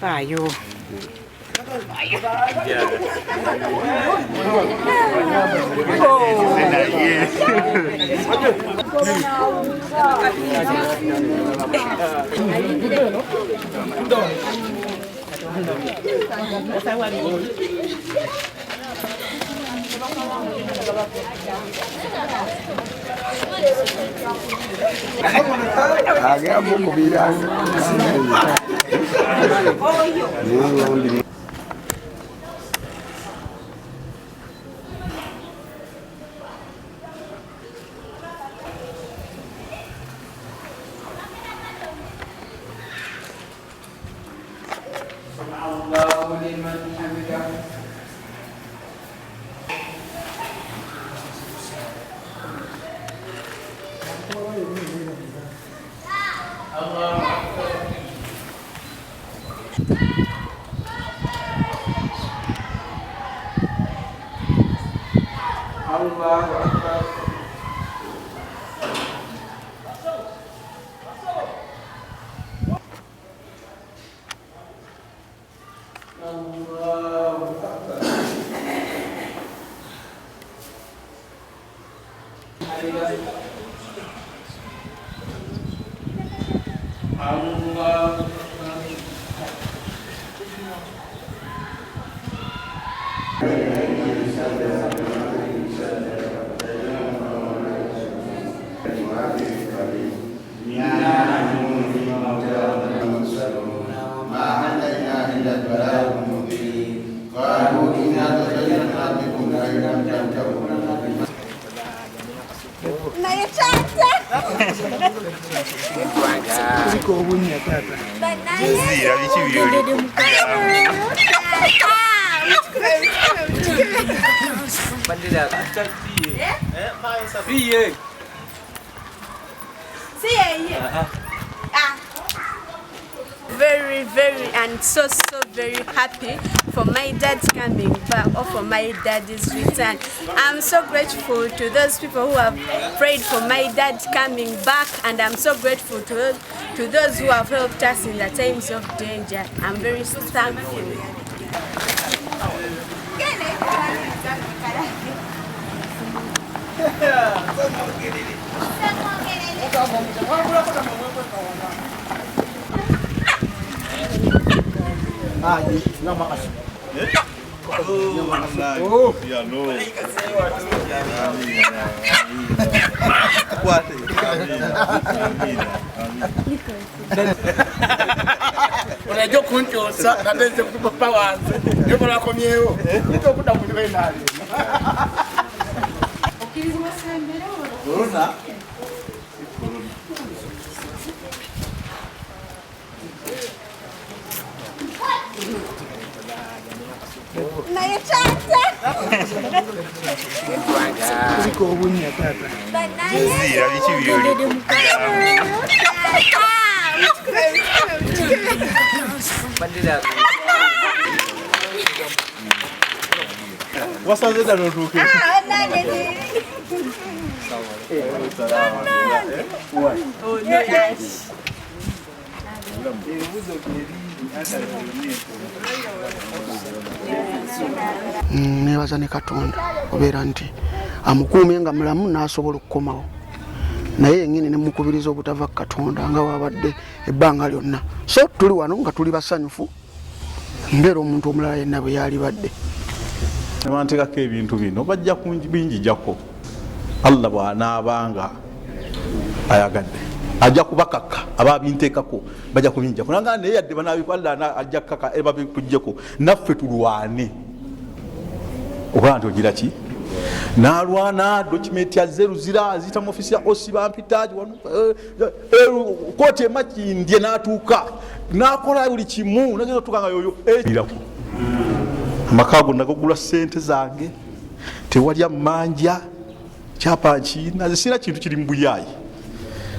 Ayo. Very and so very happy for my dad coming back or for my dad's return. I'm so grateful to those people who have prayed for my dad coming back, and I'm so grateful to those who have helped us in the times of danger. I'm very thankful. Unajua kunchosa na ndenze kupapa wanze. Ndio bora komyeo. Ndio kuda kuliwe nali. Okizwa sembere ona. Na yachata. Kuliko ubunya tata. Zira bichibyo. Bandira. Wasanze dano tuke. Nebaza ne Katonda obeera nti amukuumye nga mulamu n'asobola okukomawo, naye yennyini ne mukubiriza obutava Katonda nga wabadde ebbanga lyonna. So tuli wano nga tuli basanyufu mbeera omuntu omulala yenna bwe yali badde. Nebanteekako ebintu bino bajja binjijjako. Allah bw'anaabanga ayagadde ajja kubakakka ababinteekako bajja kubinjjako. Nanga naye yadde banaabikwalla ajja kaka ebabitugyeko naffe tulwane. Oba nti ogira ki? Nalwana dokumenti ya zeru zira azita mu ofisi ya OC bampitaji wanu kooti emakindye n'atuuka n'akola buli kimu nageza tukanga yoyo ebirako amakago nagogula ssente zange tewali amanja kyapa nkina zisira kintu kiri mbuyayi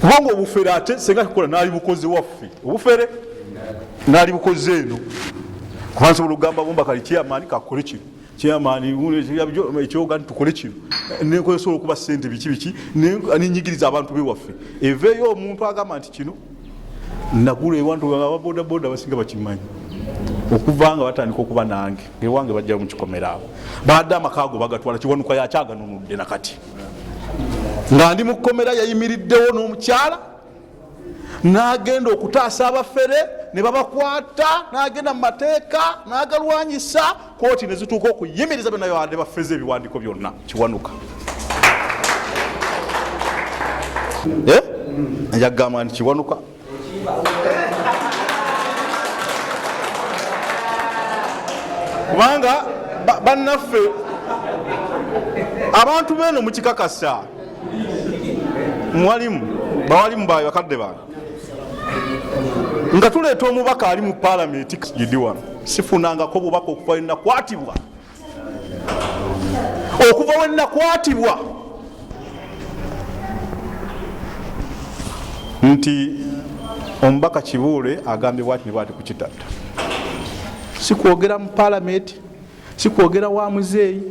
kubanga obufere ate senga kukola nali bukoze waffe obufere nali bukoze eno kubanza olugamba bomba kali chairman kakole kino chairman ekyoga tukole kino nekosobola okuba ssente biki nenyigiriza abantu bewaffe eveeyo omuntu agamba nti kino nagula ewantu ababodaboda basinga bakimanyi okuva nga batandika okuba nange ewange bajja mu kikomera abo badde amakaago bagatwala Kiwanuka yakyaganunudde nakati nga ndi mu kkomera yayimiriddewo n'omukyala n'agenda okutaasa abafere ne babakwata n'agenda mu mateeka n'agalwanyisa kooti ne zituuka okuyimiriza byonna yabadde bafeze ebiwandiiko byonna Kiwanuka njagamba nti Kiwanuka kubanga bannaffe abantu beno mukikakasa bawalimu bawe bakadde bange nga tuleeta omubaka ali mu palamenti Duwa sifunangako bubaka okuva wenakwatibwa nti omubaka Kibuule agambye bwati ne bwati ku Kitatta sikwogera mu palamenti sikwogera wa muzeeyi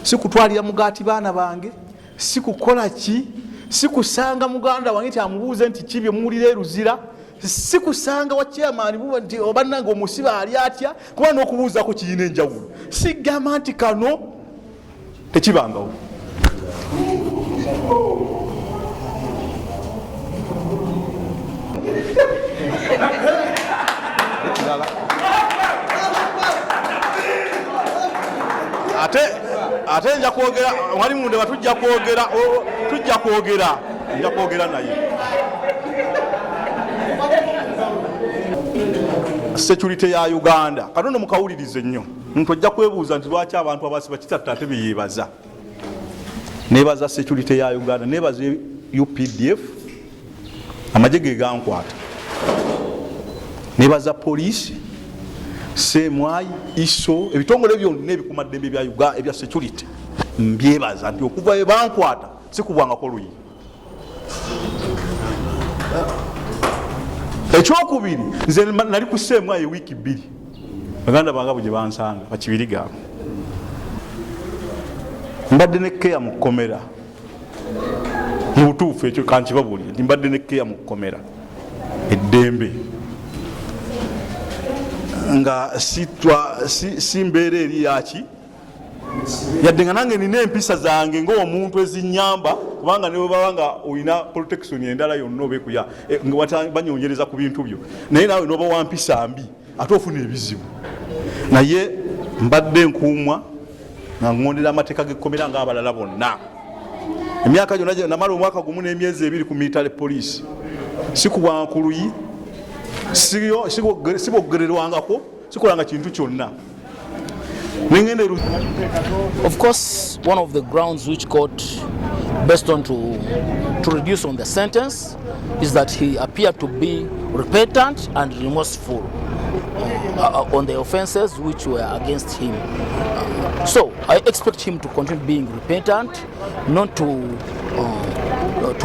sikutwalira mugaati baana bange sikukola ki sikusanga muganda wange nti amubuuze nti kibye muwulira eruzira sikusanga wa chairman buba nti obannanga omusiba ali atya kuba n'okubuuzako kiyina enjawulo sigamba nti kano tekibangawo ate nja kwogera wali munde batujja kwogera naye security ya Uganda katono mukawulirize nnyo muntu ajja kwebuuza nti lwaki abantu abasiba Kitatta ate beyebaza nebaza security ya Uganda nebaza UPDF amagye ge gankwata nebaza police semwai iso ebitongole byonna ebikumaddembe bya Uganda ebya security mbyebaza nti okuva ebankwata sikubwangako luyi ekyokubiri nze nali ku semwai wiiki 2 baganda bange bwe bansanga bakibiriga mbadde ne keya mu kkomera mu butuufu ekyo kankibabulire mbadde ne keya mu kkomera eddembe nga si mbeera eri yaki yadde nga nange nina empisa zange ng'omuntu ezinyamba kubanga ne bwebaba nga olina protection endala yonna obekuya banyonyereza ku bintu byo naye naawe noba wampisa mbi ate ofuna ebizibu naye mbadde nkuumwa nga ngondera amateeka g'ekkomera ng'abalala bonna emyaka gyonna namala omwaka gumu n'emyezi 2 ku military police sikubwanga ku luyi sibogererwangako sikolanga kintu kyonna. Of course, one of the grounds which court based on to reduce on the sentence is that he appeared to be repentant and remorseful on the offenses which were against him. So I expect him to continue being repentant, not to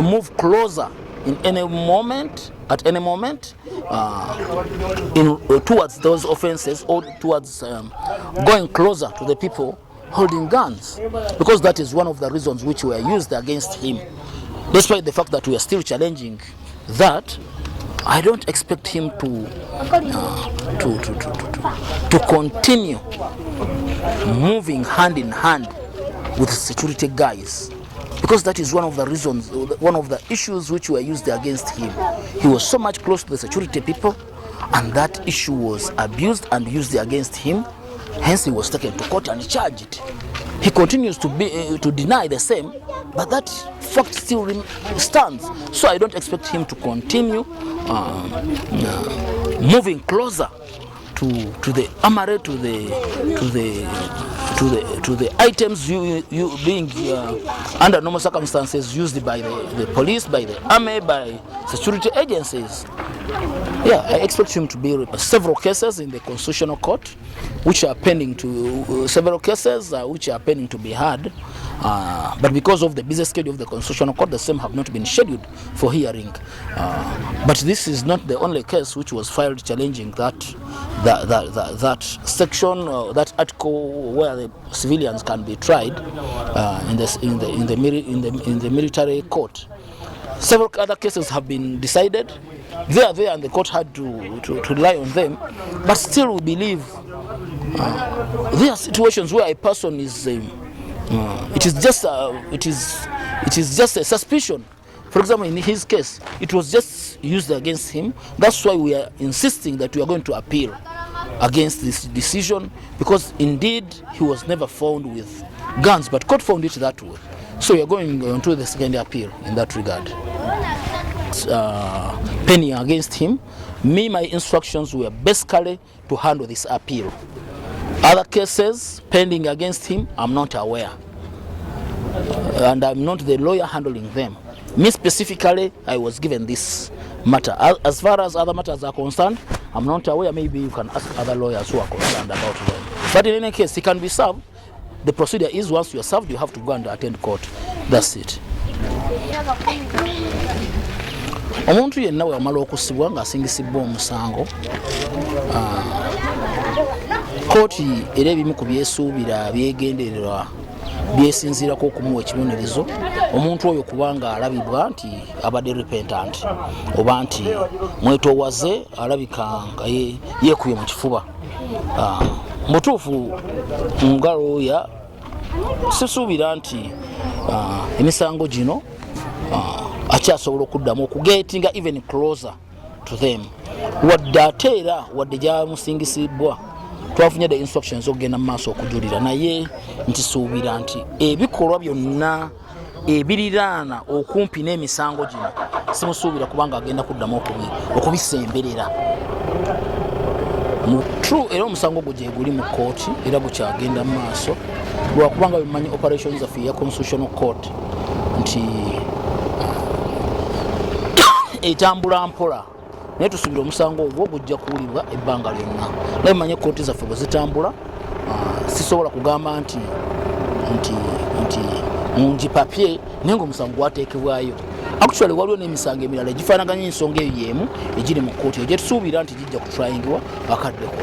move closer in any moment, at any moment, towards those offenses or towards going closer to the people holding guns, because that is one of the reasons which were used against him. Despite the fact that we are still challenging that, I don't expect him to continue moving hand in hand with security guys, because that is one of the reasons, one of the issues which were used against him. He was so much close to the security people, and that issue was abused and used against him. Hence he was taken to court and charged. He continues to deny the same, but that fact still stands. So I don't expect him to continue moving closer to the armory, to the items being under normal circumstances used by the police, by the army, by security agencies. Yeah, I expect him to be several cases in the Constitutional Court, which are pending to several cases which are pending to be heard, But because of the busy schedule of the Constitutional Court, the same have not been scheduled for hearing. But this is not the only case which was filed challenging that section, that article where the civilians can be tried in the military court. Several other cases have been decided. They are there, and the court had to rely on them. But still, we believe there are situations where a person is. It is just a suspicion. For example, in his case, it was just used against him. That's why we are insisting that we are going to appeal against this decision, because indeed he was never found with guns, but court found it that way. So we are going on to the second appeal in that regard. Pending against him, my instructions were basically to handle this appeal. Other cases pending against him, I'm not aware. And I'm not the lawyer handling them. Me specifically, I was given this matter. As far as other matters are concerned, I'm not aware. Maybe you can ask other lawyers who are concerned about them. But in any case, he can be served. The procedure is once you are served, you have to go and attend court. That's it. Omuntu yenna wamala okusibwa ng'asingisibwa omusango, kooti era ebimu ku byesuubira byegendererwa byesinziirako okumuwa ekibonerezo omuntu oyo kubanga alabibwa nti abadde repentant oba nti mwetoowaze alabika nga yeekubye mu kifuba. Mutuufu nga looya sisuubira nti emisango gino akyasobola okuddamu okugetinga even closer to them. Wadde ate era wadde gyamusingisibwa twafunye the instructions okugenda mu maaso okujulira, naye nkisuubira nti ebikolwa byonna ebiriraana okumpi n'emisango gino simusuubira kubanga agenda kuddamu okubisemberera. True, era omusango gwo gye guli mu kooti era gukyagenda mu maaso lwakubanga bimanyi operations zaffe ya Constitutional Court nti etambula mpola, naye tusuubira omusango ogwo gujja kuwulibwa ebbanga lyonna. Naye manye kooti zaffe bwe zitambula, sisobola kugamba nti mungi papye naye ng'omusango gwateekebwayo. Actually waliwo n'emisango emirala egifaanaganya ensonga eyo y'emu egiri mu kooti egyo tusuubira nti gijja kutrayingibwa akadde konna.